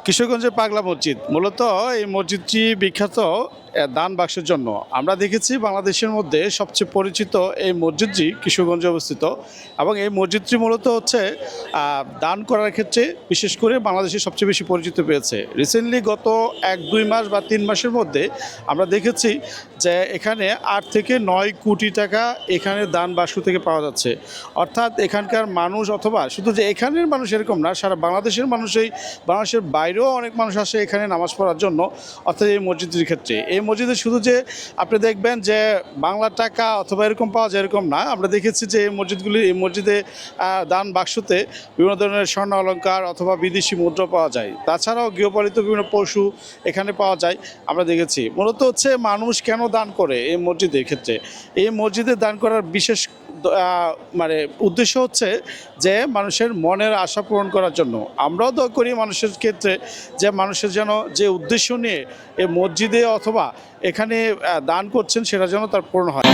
কিশোরগঞ্জের পাগলা মসজিদ মূলত এই মসজিদটি বিখ্যাত দান বাক্সের জন্য। আমরা দেখেছি বাংলাদেশের মধ্যে সবচেয়ে পরিচিত এই মসজিদটি কিশোরগঞ্জে অবস্থিত এবং এই মসজিদটি মূলত হচ্ছে দান করার ক্ষেত্রে বিশেষ করে বাংলাদেশে সবচেয়ে বেশি পরিচিত পেয়েছে। রিসেন্টলি গত 1-2 মাস বা 3 মাসের মধ্যে আমরা দেখেছি যে এখানে 8 থেকে 9 কোটি টাকা এখানে দান বাক্স থেকে পাওয়া যাচ্ছে। অর্থাৎ এখানকার মানুষ অথবা শুধু যে এখানের মানুষ এরকম না, সারা বাংলাদেশের মানুষই, বাংলাদেশের বাইরেও অনেক মানুষ আসে এখানে নামাজ পড়ার জন্য। অর্থাৎ এই মসজিদের ক্ষেত্রে এই মসজিদে শুধু যে আপনি দেখবেন যে বাংলা টাকা অথবা এরকম পাওয়া যায় এরকম না। আমরা দেখেছি যে এই মসজিদে দান বাক্সতে বিভিন্ন ধরনের স্বর্ণ অলংকার অথবা বিদেশি মুদ্রা পাওয়া যায়। তাছাড়াও গৃহপালিত বিভিন্ন পশু এখানে পাওয়া যায়। আমরা দেখেছি মূলত হচ্ছে মানুষ কেন দান করে এই মসজিদের ক্ষেত্রে। এই মসজিদে দান করার বিশেষ মানে উদ্দেশ্য হচ্ছে যে মানুষের মনের আশা পূরণ করার জন্য। আমরাও দোয়া করি মানুষের ক্ষেত্রে যে মানুষের যেন যে উদ্দেশ্য নিয়ে এই মসজিদে অথবা এখানে দান করছেন সেটা যেন তার পূরণ হয়।